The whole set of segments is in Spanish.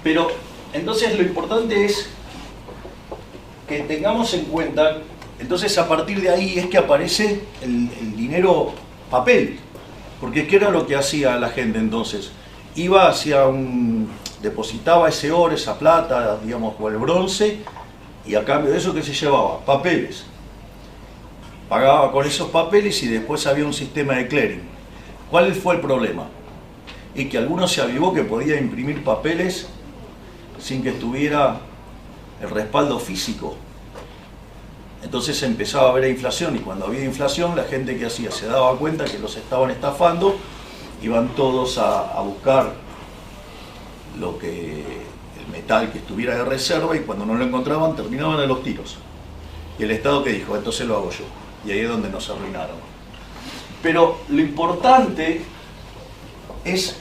Pero entonces lo importante es que tengamos en cuenta, entonces a partir de ahí es que aparece el dinero papel. Porque ¿qué era lo que hacía la gente entonces? Iba hacia depositaba ese oro, esa plata, digamos, o el bronce, y a cambio de eso, ¿qué se llevaba? Papeles. Pagaba con esos papeles y después había un sistema de clearing. ¿Cuál fue el problema? Y que alguno se avivó que podía imprimir papeles sin que estuviera el respaldo físico. Entonces empezaba a haber inflación, y cuando había inflación, la gente que hacía se daba cuenta que los estaban estafando, iban todos a buscar el metal que estuviera de reserva, y cuando no lo encontraban terminaban a los tiros. Y el Estado, que dijo, entonces lo hago yo. Y ahí es donde nos arruinaron. Pero lo importante es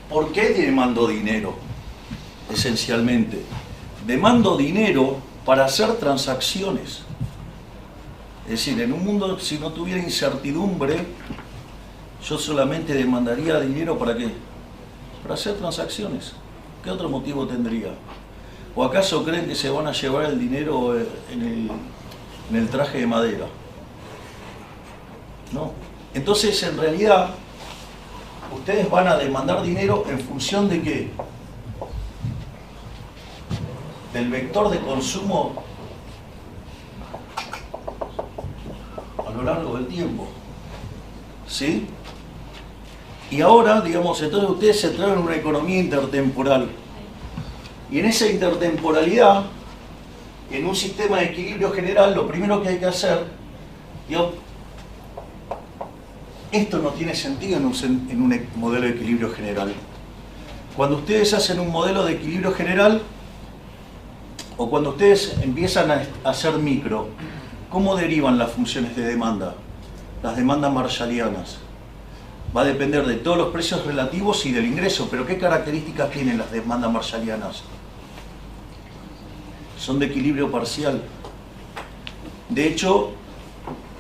¿por qué demando dinero? Esencialmente, demando dinero para hacer transacciones. Es decir, en un mundo, si no tuviera incertidumbre, yo solamente demandaría dinero ¿para qué? Para hacer transacciones. ¿Qué otro motivo tendría? ¿O acaso creen que se van a llevar el dinero en el traje de madera? No. Entonces, en realidad, ustedes van a demandar dinero en función de ¿qué? Del vector de consumo a lo largo del tiempo. ¿Sí? Y ahora, digamos, entonces ustedes se traen una economía intertemporal. Y en esa intertemporalidad, en un sistema de equilibrio general, lo primero que hay que hacer, digo, esto no tiene sentido en un modelo de equilibrio general. Cuando ustedes hacen un modelo de equilibrio general, o cuando ustedes empiezan a hacer micro, ¿cómo derivan las funciones de demanda? Las demandas marshallianas. Va a depender de todos los precios relativos y del ingreso, pero ¿qué características tienen las demandas marshallianas? Son de equilibrio parcial. De hecho,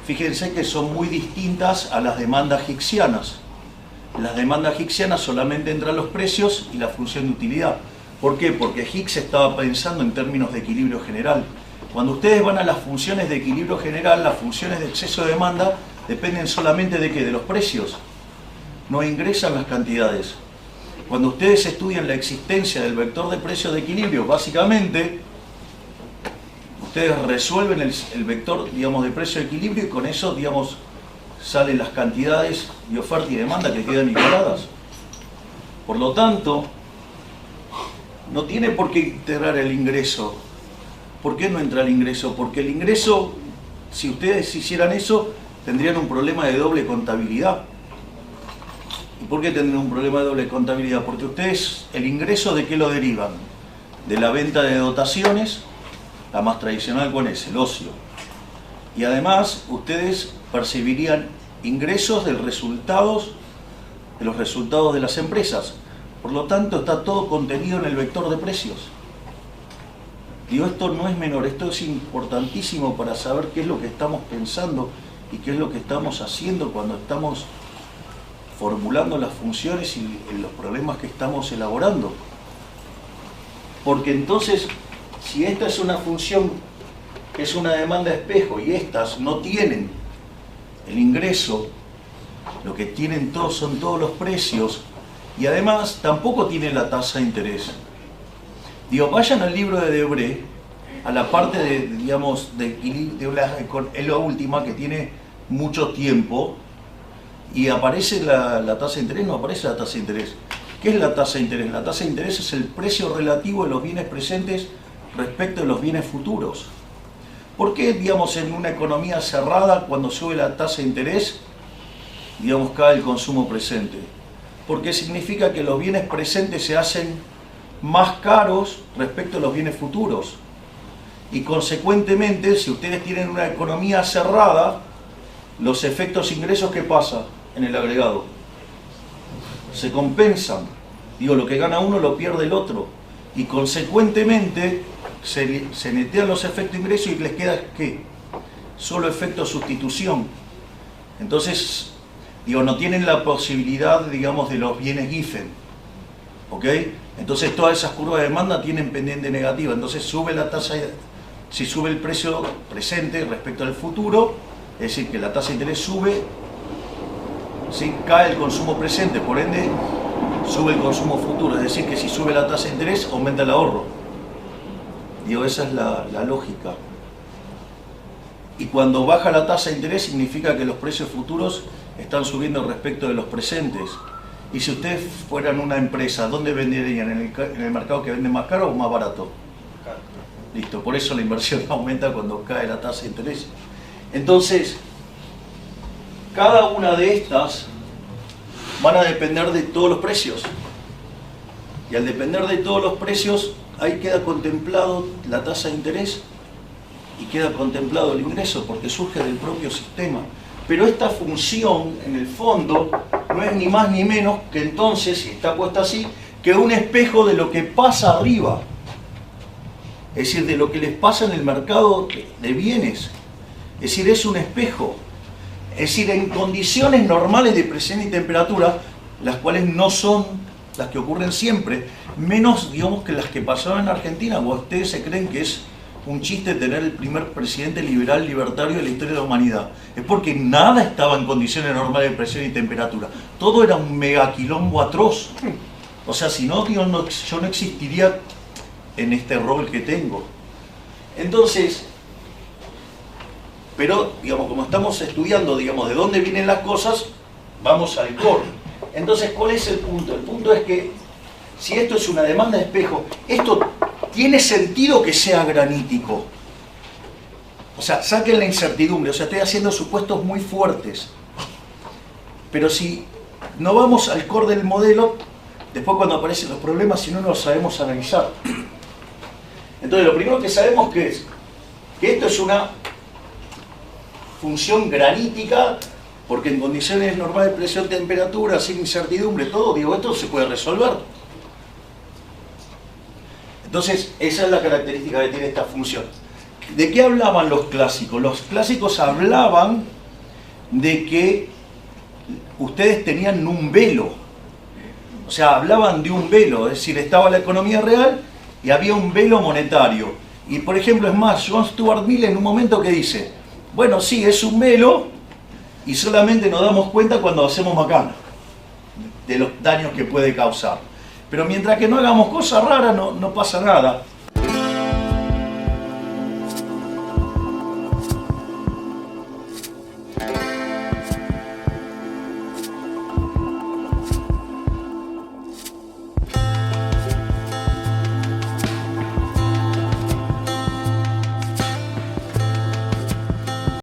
fíjense que son muy distintas a las demandas hicksianas. En las demandas hicksianas solamente entran los precios y la función de utilidad. ¿Por qué? Porque Hicks estaba pensando en términos de equilibrio general. Cuando ustedes van a las funciones de equilibrio general, las funciones de exceso de demanda dependen solamente de ¿qué? De los precios. No ingresan las cantidades. Cuando ustedes estudian la existencia del vector de precio de equilibrio, básicamente, ustedes resuelven el vector, digamos, de precio de equilibrio, y con eso, digamos, salen las cantidades de oferta y demanda que quedan igualadas. Por lo tanto, no tiene por qué integrar el ingreso. ¿Por qué no entra el ingreso? Porque el ingreso, si ustedes hicieran eso, tendrían un problema de doble contabilidad. ¿Y por qué tendrían un problema de doble contabilidad? Porque ustedes, ¿el ingreso de qué lo derivan? De la venta de dotaciones, la más tradicional, ¿cuál es? El ocio. Y además, ustedes percibirían ingresos de los resultados de las empresas. Por lo tanto, está todo contenido en el vector de precios. Digo, esto no es menor, esto es importantísimo para saber qué es lo que estamos pensando y qué es lo que estamos haciendo cuando estamos formulando las funciones y los problemas que estamos elaborando. Porque entonces, si esta es una función que es una demanda espejo y estas no tienen el ingreso, lo que tienen todos son todos los precios, y además tampoco tiene la tasa de interés. Digo, vayan al libro de Debré, a la parte de, digamos, la última, que tiene mucho tiempo, y aparece la tasa de interés. No aparece la tasa de interés. ¿Qué es la tasa de interés? La tasa de interés es el precio relativo de los bienes presentes respecto de los bienes futuros. ¿Por qué, digamos, en una economía cerrada, cuando sube la tasa de interés, digamos, cae el consumo presente? Porque significa que los bienes presentes se hacen más caros respecto a los bienes futuros. Y consecuentemente, si ustedes tienen una economía cerrada, los efectos ingresos, ¿qué pasa en el agregado? Se compensan. Digo, lo que gana uno lo pierde el otro. Y consecuentemente se netean los efectos ingresos y les queda ¿qué? Solo efecto sustitución. Entonces, digo, no tienen la posibilidad, digamos, de los bienes Giffen. ¿ok? Entonces todas esas curvas de demanda tienen pendiente negativa, entonces sube la tasa, si sube el precio presente respecto al futuro, es decir, que la tasa de interés sube, si cae el consumo presente, por ende sube el consumo futuro, es decir, que si sube la tasa de interés, aumenta el ahorro. Digo, esa es la lógica. Y cuando baja la tasa de interés significa que los precios futuros están subiendo respecto de los presentes. Y si ustedes fueran una empresa, ¿dónde venderían? ¿En el mercado que vende más caro o más barato? Listo, por eso la inversión aumenta cuando cae la tasa de interés. Entonces, cada una de estas van a depender de todos los precios. Y al depender de todos los precios, ahí queda contemplado la tasa de interés y queda contemplado el ingreso, porque surge del propio sistema. Pero esta función, en el fondo, no es ni más ni menos que entonces, si está puesta así, que un espejo de lo que pasa arriba. Es decir, de lo que les pasa en el mercado de bienes. Es decir, es un espejo. Es decir, en condiciones normales de presión y temperatura, las cuales no son las que ocurren siempre, menos, digamos, que las que pasaron en Argentina, o ustedes se creen que es un chiste tener el primer presidente liberal libertario de la historia de la humanidad. Es porque nada estaba en condiciones normales de presión y temperatura. Todo era un megaquilombo atroz. O sea, si no, yo no existiría en este rol que tengo. Entonces, pero, digamos, como estamos estudiando, digamos, de dónde vienen las cosas, vamos al core. Entonces, ¿cuál es el punto? El punto es que, si esto es una demanda de espejo, esto tiene sentido que sea granítico. O sea, saquen la incertidumbre, o sea, estoy haciendo supuestos muy fuertes. Pero si no vamos al core del modelo, después cuando aparecen los problemas, si no los sabemos analizar. Entonces, lo primero que sabemos que es que esto es una función granítica, porque en condiciones normales de presión, temperatura, sin incertidumbre, todo, digo, esto se puede resolver. Entonces, esa es la característica que tiene esta función. ¿De qué hablaban los clásicos? Los clásicos hablaban de que ustedes tenían un velo. O sea, hablaban de un velo, es decir, estaba la economía real y había un velo monetario. Y por ejemplo, es más, John Stuart Mill en un momento que dice, bueno, sí, es un velo y solamente nos damos cuenta cuando hacemos macana de los daños que puede causar. Pero mientras que no hagamos cosas raras, no pasa nada.